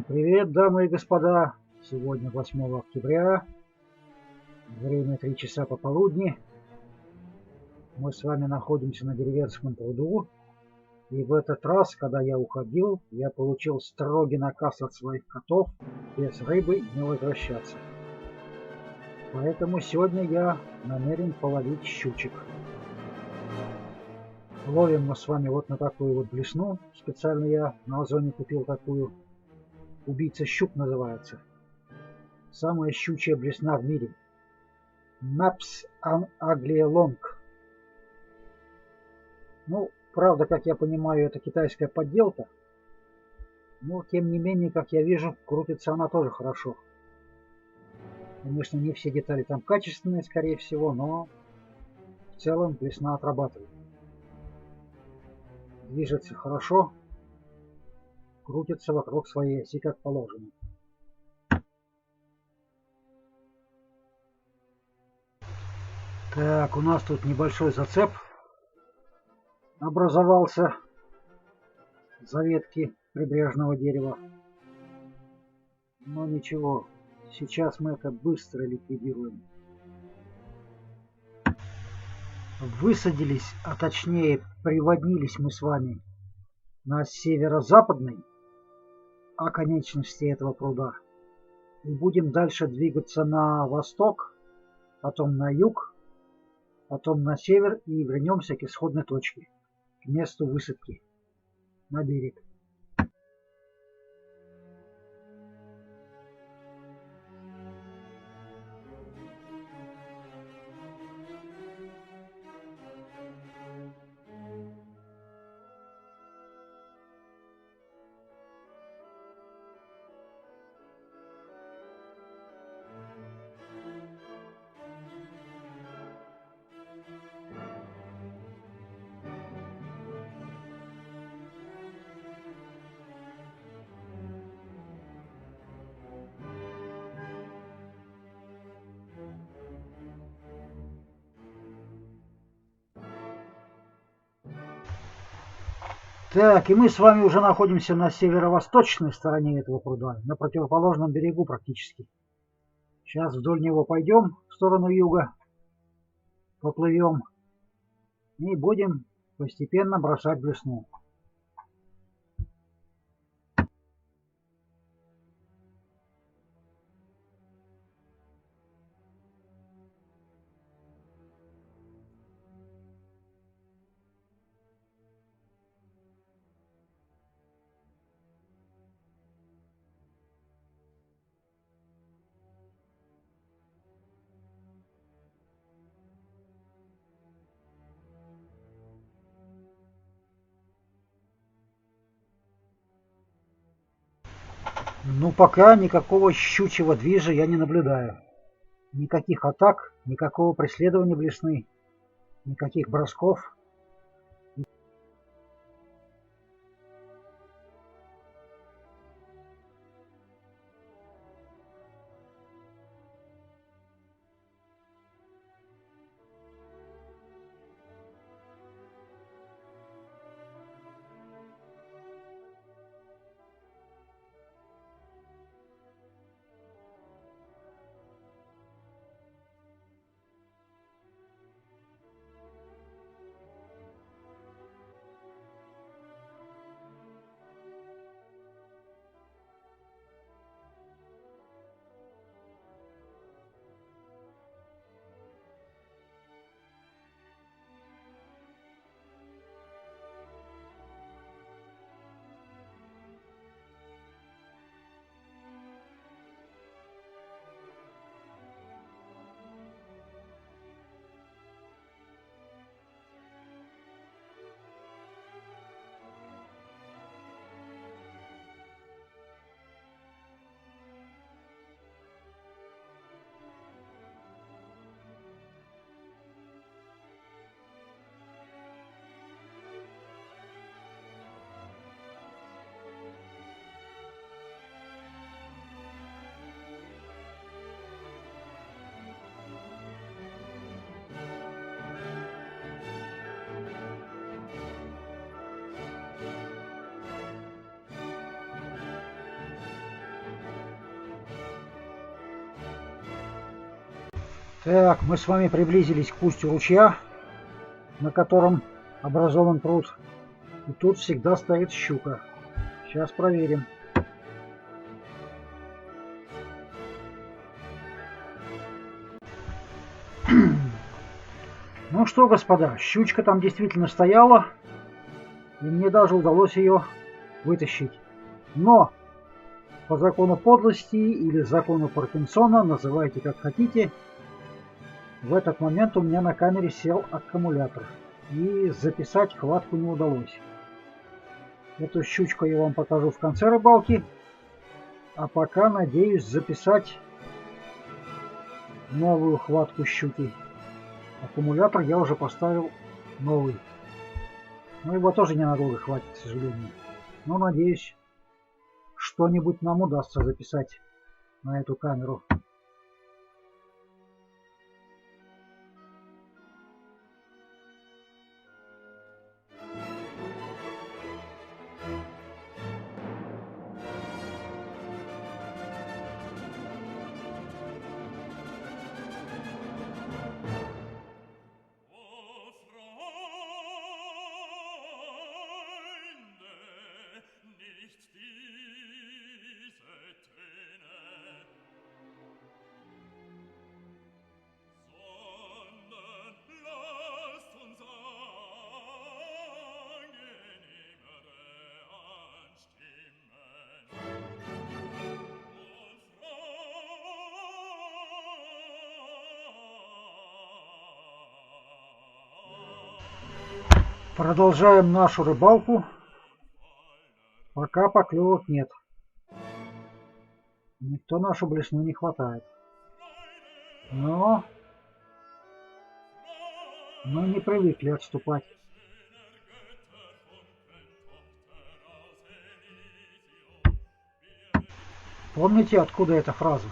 Привет, дамы и господа! Сегодня 8 октября, время 3 часа пополудни. Мы с вами находимся на деревенском пруду. И в этот раз, когда я уходил, я получил строгий наказ от своих котов без рыбы не возвращаться. Поэтому сегодня я намерен половить щучек. Ловим мы с вами вот на такую вот блесну. Специально я на Озоне купил такую. Убийца щук называется. Самая щучья блесна в мире. Maps an Ugly Long. Ну, правда, как я понимаю, это китайская подделка. Но, тем не менее, как я вижу, крутится она тоже хорошо. Конечно, не все детали там качественные, скорее всего, но в целом блесна отрабатывает. Движется хорошо, крутится вокруг своей оси, как положено. Так, у нас тут небольшой зацеп образовался за ветки прибрежного дерева. Но ничего, сейчас мы это быстро ликвидируем. Высадились, а точнее приводнились мы с вами на северо-западной оконечности этого пруда. И будем дальше двигаться на восток, потом на юг, потом на север и вернемся к исходной точке, к месту высадки на берег. Так, и мы с вами уже находимся на северо-восточной стороне этого пруда, на противоположном берегу практически. Сейчас вдоль него пойдем в сторону юга, поплывем и будем постепенно бросать блесну. Ну, пока никакого щучьего движа я не наблюдаю. Никаких атак, никакого преследования блесны, никаких бросков. Так, мы с вами приблизились к устью ручья, на котором образован пруд. И тут всегда стоит щука. Сейчас проверим. Ну что, господа, щучка там действительно стояла, и мне даже удалось ее вытащить. Но по закону подлости или закону Паркинсона, называйте как хотите, в этот момент у меня на камере сел аккумулятор, и записать хватку не удалось. Эту щучку я вам покажу в конце рыбалки, а пока надеюсь записать новую хватку щуки. Аккумулятор я уже поставил новый. Но его тоже ненадолго хватит, к сожалению. Но надеюсь, что-нибудь нам удастся записать на эту камеру. Продолжаем нашу рыбалку, пока поклевок нет. Никто нашу блесну не хватает. Но мы не привыкли отступать. Помните, откуда эта фраза?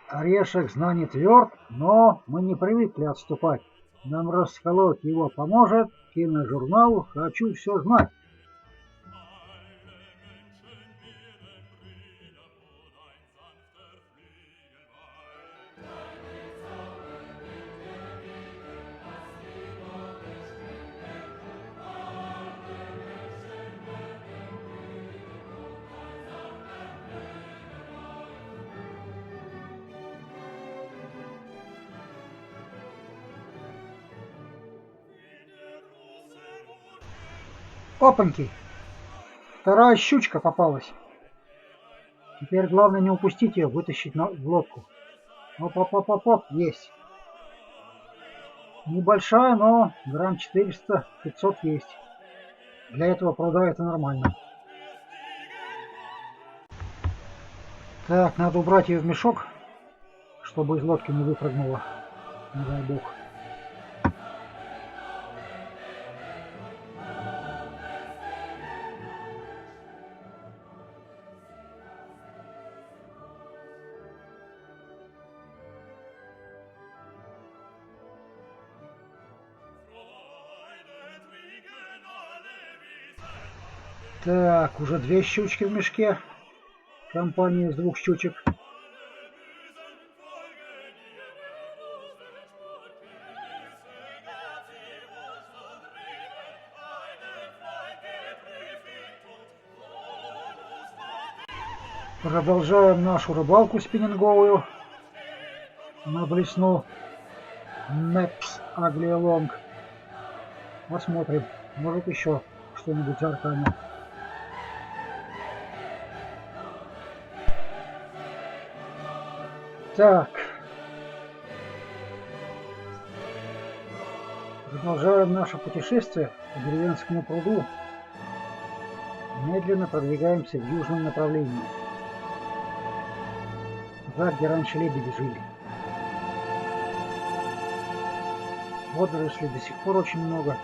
Орешек знаний тверд, но мы не привыкли отступать. Нам расколоть его поможет киножурнал «Хочу все знать». Опаньки! Вторая щучка попалась. Теперь главное не упустить ее, вытащить в лодку. Оп-оп-оп-оп, есть. Небольшая, но грамм 400-500 есть. Для этого пруда это нормально. Так, надо убрать ее в мешок, чтобы из лодки не выпрыгнула. Не дай бог. Так, уже две щучки в мешке. Компания из двух щучек. Продолжаем нашу рыбалку спиннинговую на блесну Mepps Ugly Long. Посмотрим, может еще что-нибудь зарканет. Так, продолжаем наше путешествие по деревенскому пруду. Медленно продвигаемся в южном направлении. Туда, где раньше лебеди жили. Водорослей до сих пор очень много.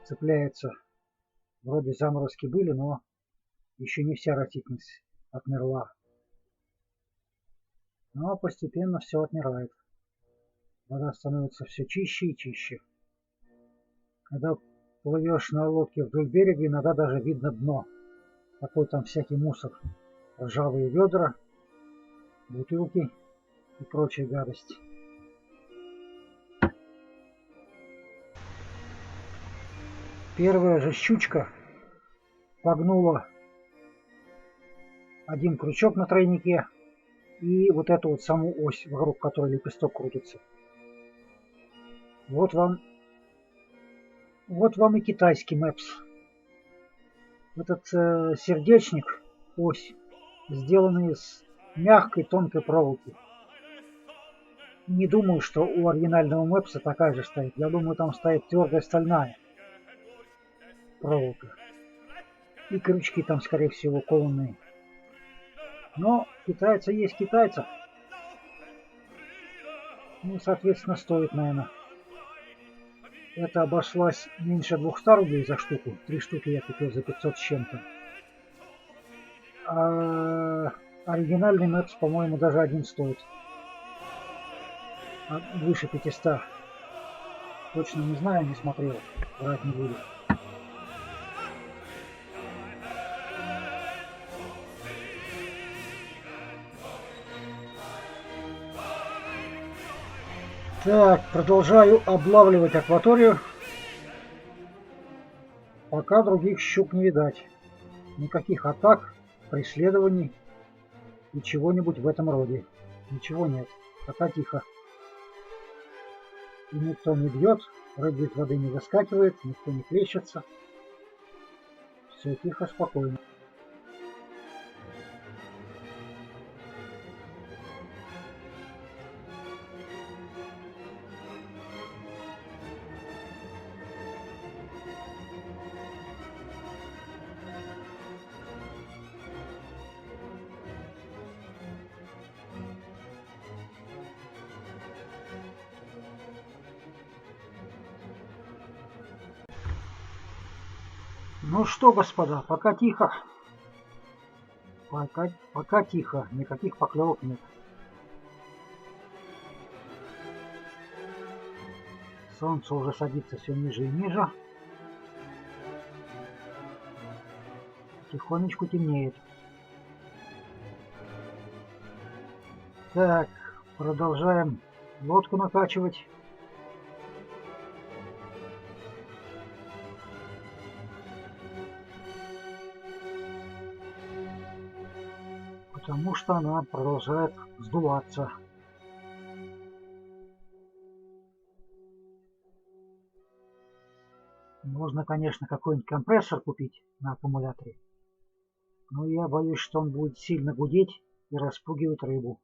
Цепляется. Вроде заморозки были, но еще не вся растительность отмерла. Но постепенно все отмирает. Вода становится все чище и чище. Когда плывешь на лодке вдоль берега, иногда даже видно дно. Такой там всякий мусор. Ржавые ведра, бутылки и прочая гадость. Первая же щучка погнула один крючок на тройнике и вот эту вот саму ось, вокруг которой лепесток крутится. Вот вам и китайский мэпс. Этот сердечник, ось, сделанный из мягкой тонкой проволоки. Не думаю, что у оригинального мэпса такая же стоит. Я думаю, там стоит твердая стальная проволока. И крючки там, скорее всего, кованые. Но китайца есть китайца. Ну, соответственно, стоит, наверное. Это обошлась меньше 200 рублей за штуку. 3 штуки я купил за 500 с чем-то. А оригинальный мэпс, по-моему, даже один стоит. Выше 500. Точно не знаю, не смотрел. Врать не буду. Так, продолжаю облавливать акваторию. Пока других щук не видать. Никаких атак, преследований и чего-нибудь в этом роде. Ничего нет. Пока тихо. И никто не бьет, рыба из воды не выскакивает, никто не плещется. Все тихо, спокойно. Ну что, господа, пока тихо. Пока тихо, никаких поклевок нет. Солнце уже садится все ниже и ниже. Тихонечку темнеет. Так, продолжаем лодку накачивать. Потому что она продолжает сдуваться. Можно, конечно, какой-нибудь компрессор купить на аккумуляторе, но я боюсь, что он будет сильно гудеть и распугивать рыбу.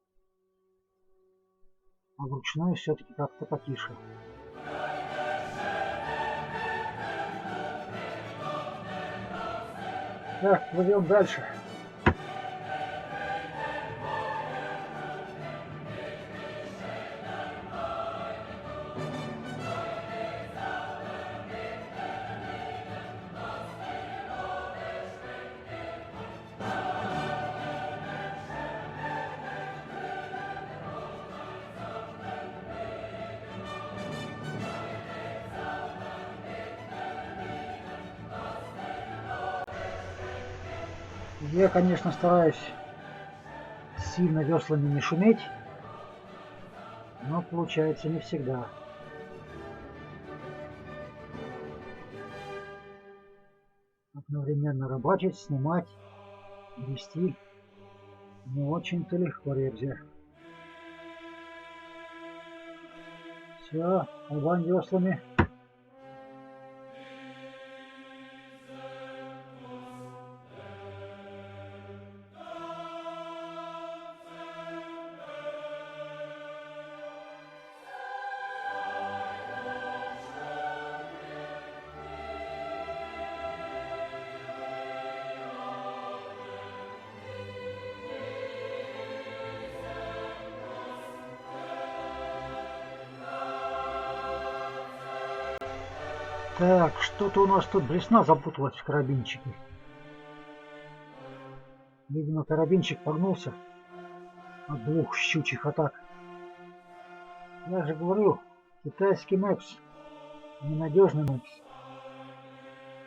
А вручную все-таки как-то потише. Так, плывем дальше. Я, конечно, стараюсь сильно веслами не шуметь, но получается не всегда. Одновременно рыбачить, снимать, вести не очень-то легко, ребзя. Все, рубань веслами. Так, что-то у нас тут блесна запуталась в карабинчике. Видимо, карабинчик погнулся от 2 щучьих атак. Я же говорю, китайский мэпс, ненадежный мэпс.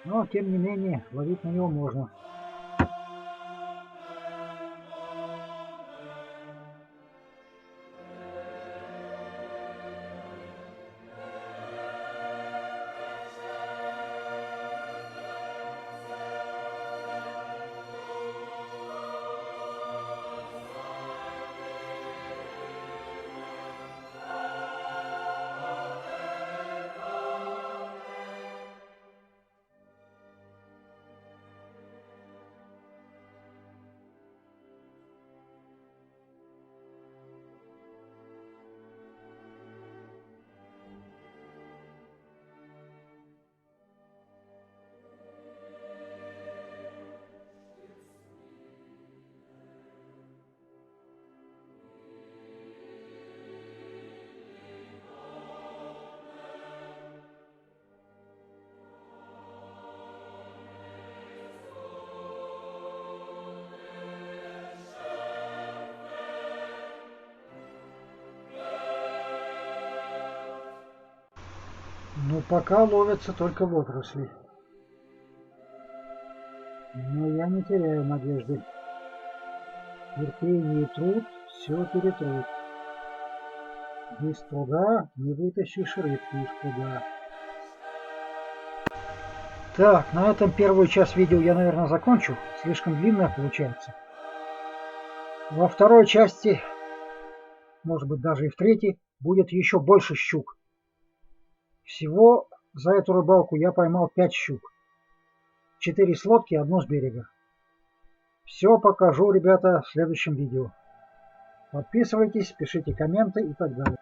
Но, тем не менее, ловить на него можно. Ну, пока ловятся только водоросли. Но я не теряю надежды. Терпение и труд все перетрут. Без труда не вытащишь рыбку из пруда. Так, на этом первую часть видео я, наверное, закончу. Слишком длинная получается. Во второй части, может быть, даже и в третьей, будет еще больше щук. Всего за эту рыбалку я поймал 5 щук. 4 с лодки, 1 с берега. Все покажу, ребята, в следующем видео. Подписывайтесь, пишите комменты и так далее.